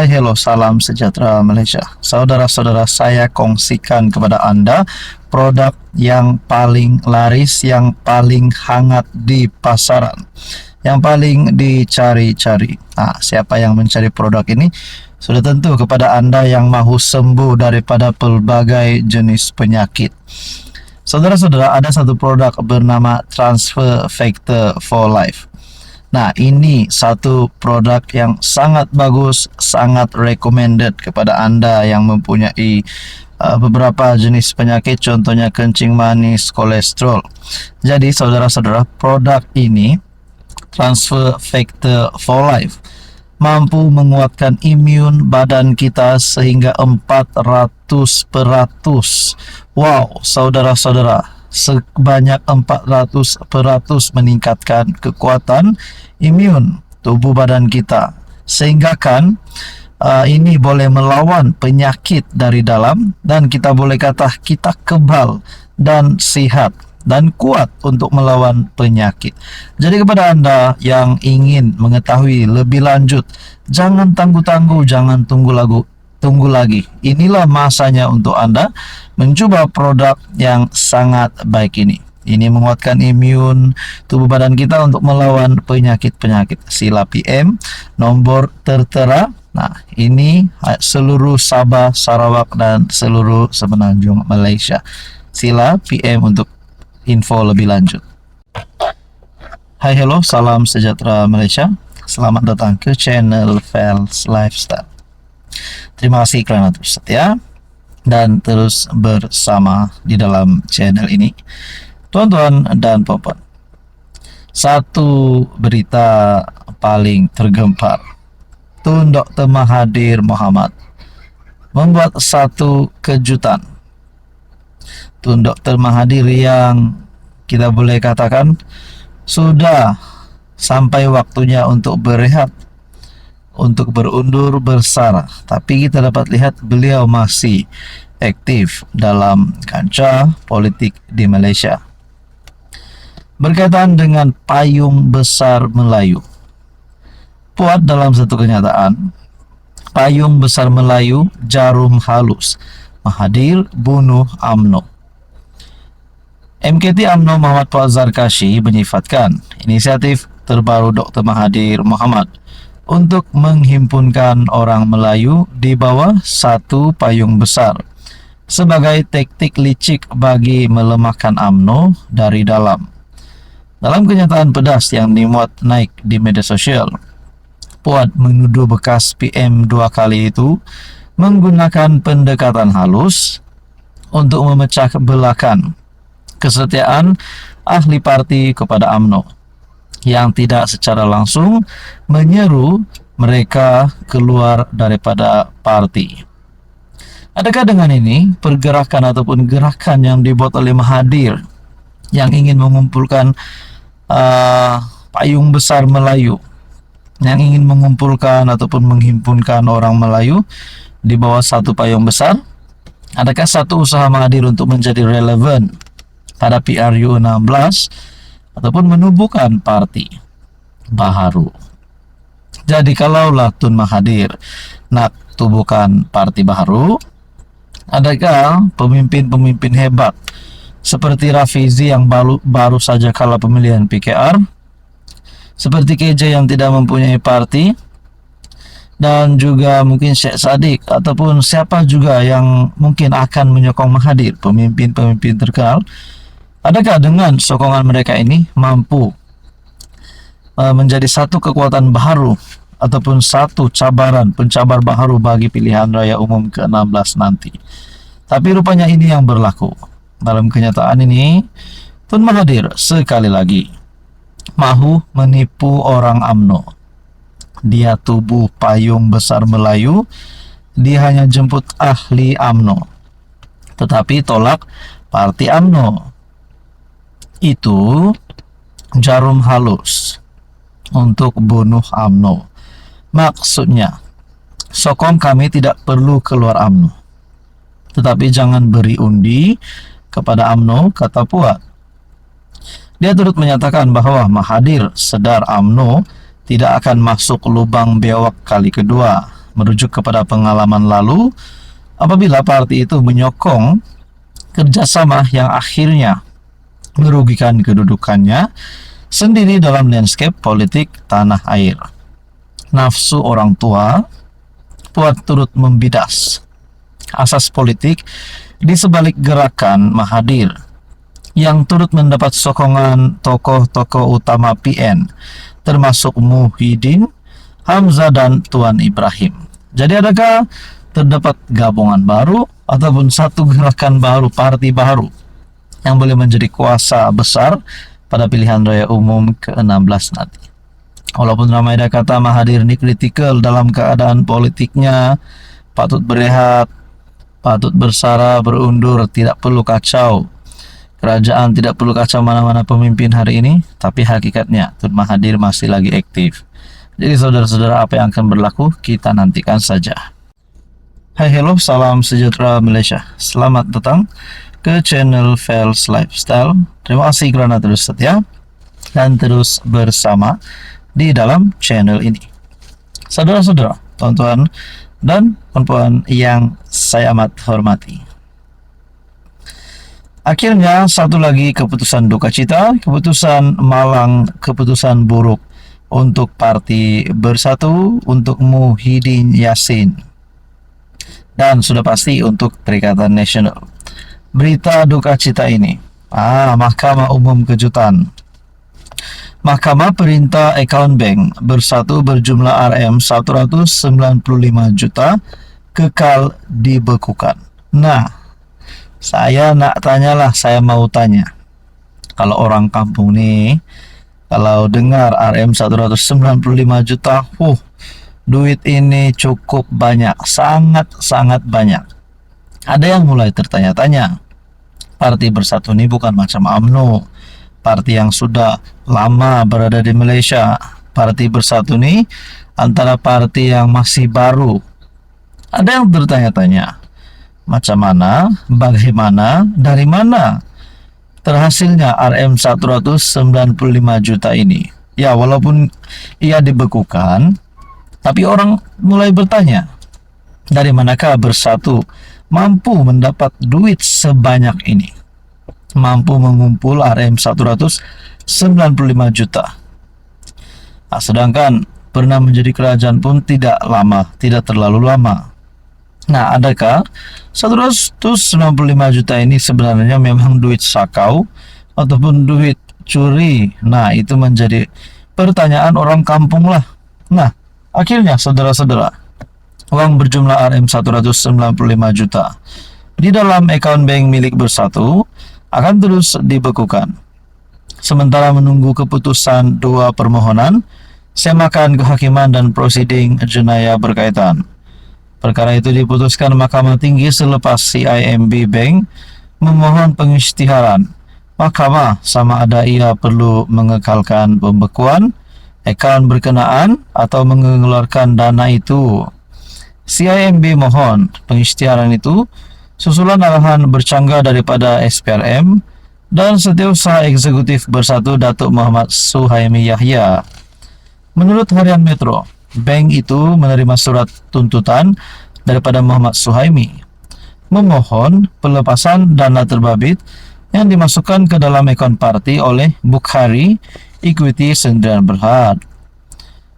Hai, hello, salam sejahtera Malaysia. Saudara-saudara, saya kongsikan kepada Anda produk yang paling laris, yang paling hangat di pasaran, yang paling dicari-cari. Nah, siapa yang mencari produk ini? Sudah tentu kepada Anda yang mahu sembuh daripada pelbagai jenis penyakit. Saudara-saudara, ada satu produk bernama Transfer Factor for Life. Nah, ini satu produk yang sangat bagus, sangat recommended kepada Anda yang mempunyai beberapa jenis penyakit, contohnya kencing manis, kolesterol. Jadi, saudara-saudara, produk ini, Transfer Factor for Life, mampu menguatkan imun badan kita sehingga 400%. Wow, saudara-saudara, sebanyak 400% meningkatkan kekuatan imun tubuh badan kita, sehingga ini boleh melawan penyakit dari dalam, dan kita boleh kata kita kebal dan sihat dan kuat untuk melawan penyakit. Jadi kepada Anda yang ingin mengetahui lebih lanjut, jangan tangguh-tangguh, jangan tunggu lagi. Inilah masanya untuk Anda mencoba produk yang sangat baik ini. Ini menguatkan imun tubuh badan kita untuk melawan penyakit-penyakit. Sila PM nombor tertera. Nah, ini seluruh Sabah, Sarawak, dan seluruh semenanjung Malaysia. Sila PM untuk info lebih lanjut. Hai, hello, salam sejahtera Malaysia. Selamat datang ke channel Fels Lifestyle. Terima kasih kerana terus setia dan terus bersama di dalam channel ini. Tuan-tuan dan puan-puan, satu berita paling tergempar. Tun Dr. Mahathir Mohamad membuat satu kejutan. Tun Dr. Mahathir yang kita boleh katakan sudah sampai waktunya untuk berehat, untuk berundur bersara, tapi kita dapat lihat beliau masih aktif dalam kancah politik di Malaysia. Berkaitan dengan payung besar Melayu, Puat dalam satu kenyataan, payung besar Melayu jarum halus, Mahathir bunuh UMNO. MKT UMNO Muhammad Puat Zarkashi menyifatkan inisiatif terbaru Dr. Mahathir Mohamad untuk menghimpunkan orang Melayu di bawah satu payung besar sebagai taktik licik bagi melemahkan UMNO dari dalam. Dalam kenyataan pedas yang dimuat naik di media sosial, Puat menuduh bekas PM 2 kali itu menggunakan pendekatan halus untuk memecah belahkan kesetiaan ahli parti kepada UMNO yang tidak secara langsung menyeru mereka keluar daripada parti. Adakah dengan ini pergerakan ataupun gerakan yang dibuat oleh Mahathir yang ingin mengumpulkan payung besar Melayu, yang ingin mengumpulkan ataupun menghimpunkan orang Melayu di bawah satu payung besar, adakah satu usaha Mahathir untuk menjadi relevan pada PRU 16 ataupun menubuhkan parti baharu? Jadi kalaulah Tun Mahathir nak tubuhkan parti baharu, adakah pemimpin-pemimpin hebat seperti Rafizi yang baru saja kalah pemilihan PKR, seperti KJ yang tidak mempunyai parti, dan juga mungkin Syed Saddiq ataupun siapa juga yang mungkin akan menyokong Mahathir, pemimpin-pemimpin terkenal, adakah dengan sokongan mereka ini mampu menjadi satu kekuatan baharu ataupun satu pencabar baharu bagi pilihan raya umum ke-16 nanti? Tapi rupanya ini yang berlaku. Dalam kenyataan ini, Tun Mahathir sekali lagi mahu menipu orang UMNO. Dia tubuh payung besar Melayu, dia hanya jemput ahli UMNO, tetapi tolak parti UMNO. Itu jarum halus untuk bunuh UMNO. Maksudnya, sokong kami tidak perlu keluar UMNO, tetapi jangan beri undi kepada UMNO, kata Puat. Dia turut menyatakan bahwa Mahathir sedar UMNO tidak akan masuk lubang biawak kali kedua merujuk kepada pengalaman lalu apabila parti itu menyokong kerjasama yang akhirnya merugikan kedudukannya sendiri dalam landscape politik tanah air. Nafsu orang tua buat turut membidas asas politik di sebalik gerakan Mahathir yang turut mendapat sokongan tokoh-tokoh utama PN termasuk Muhyiddin, Hamzah dan Tuan Ibrahim. Jadi adakah terdapat gabungan baru ataupun satu gerakan baru, parti baru yang boleh menjadi kuasa besar pada pilihan raya umum ke-16 nanti? Walaupun ramai dah kata Mahathir ini kritikal dalam keadaan politiknya, patut berehat, patut bersara, berundur, tidak perlu kacau. Kerajaan tidak perlu kacau mana-mana pemimpin hari ini, tapi hakikatnya Tun Mahathir masih lagi aktif. Jadi saudara-saudara, apa yang akan berlaku kita nantikan saja. Hai hello, salam sejahtera Malaysia. Selamat datang ke channel Fels Lifestyle. Terima kasih kerana terus setia dan terus bersama di dalam channel ini. Saudara-saudara, tuan-tuan dan puan-puan yang saya amat hormati. Akhirnya satu lagi keputusan duka cita, keputusan malang, keputusan buruk untuk Parti Bersatu, untuk Muhyiddin Yassin, dan sudah pasti untuk Perikatan Nasional. Berita duka cita ini, Mahkamah Umum kejutan. Mahkamah perintah akaun bank Bersatu berjumlah RM195 juta kekal dibekukan. Nah, saya mau tanya. Kalau orang kampung nih, kalau dengar RM195 juta, duit ini cukup banyak, sangat-sangat banyak. Ada yang mulai tertanya-tanya, Parti Bersatu ini bukan macam UMNO, parti yang sudah lama berada di Malaysia. Parti Bersatu ini antara parti yang masih baru. Ada yang bertanya-tanya, macam mana, bagaimana, dari mana terhasilnya RM195 juta ini? Ya, walaupun ia dibekukan, tapi orang mulai bertanya, dari manakah Bersatu mampu mendapat duit sebanyak ini? Mampu mengumpul RM195 juta. Sedangkan pernah menjadi kerajaan pun tidak terlalu lama. Nah, adakah 195 juta ini sebenarnya memang duit sakau ataupun duit curi? Nah, itu menjadi pertanyaan orang kampung lah. Nah, akhirnya saudara-saudara, uang berjumlah RM195 juta di dalam akaun bank milik Bersatu akan terus dibekukan. Sementara menunggu keputusan dua permohonan semakan kehakiman dan prosiding jenayah berkaitan. Perkara itu diputuskan Mahkamah Tinggi selepas CIMB Bank memohon pengisytiharan Mahkamah sama ada ia perlu mengekalkan pembekuan akaun berkenaan atau mengeluarkan dana itu. CIMB mohon pengisytiharan itu susulan arahan bercanggah daripada SPRM dan Setiausaha Eksekutif Bersatu Datuk Muhammad Suhaimi Yahya. Menurut Harian Metro, bank itu menerima surat tuntutan daripada Muhammad Suhaimi memohon pelepasan dana terbabit yang dimasukkan ke dalam akaun parti oleh Bukhari Equity Sdn Berhad.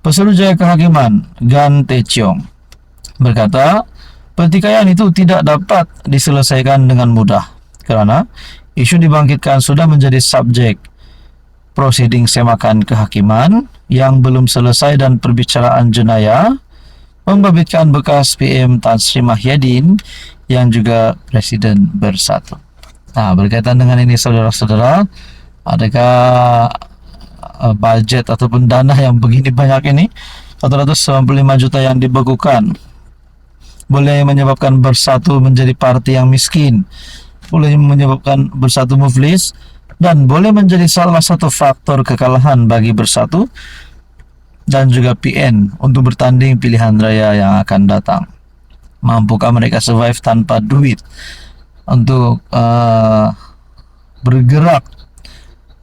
Pesuruhjaya Kehakiman Gan Teciong berkata, pertikaian itu tidak dapat diselesaikan dengan mudah kerana isu dibangkitkan sudah menjadi subjek prosiding semakan kehakiman yang belum selesai dan perbicaraan jenayah membabitkan bekas PM Tan Sri Muhyiddin yang juga Presiden Bersatu. Nah, berkaitan dengan ini saudara-saudara, adakah budget ataupun dana yang begini banyak ini, 495 juta yang dibekukan, boleh menyebabkan Bersatu menjadi parti yang miskin, boleh menyebabkan Bersatu muflis, dan boleh menjadi salah satu faktor kekalahan bagi Bersatu dan juga PN untuk bertanding pilihan raya yang akan datang. Mampukah mereka survive tanpa duit untuk bergerak,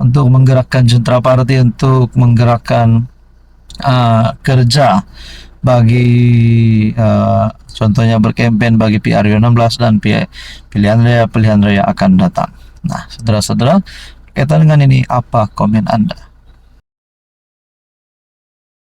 untuk menggerakkan jentera parti, untuk menggerakkan kerja bagi contohnya berkampanye bagi PRU 16 dan pilihan raya akan datang. Nah, saudara-saudara, kaitan dengan ini apa komen Anda?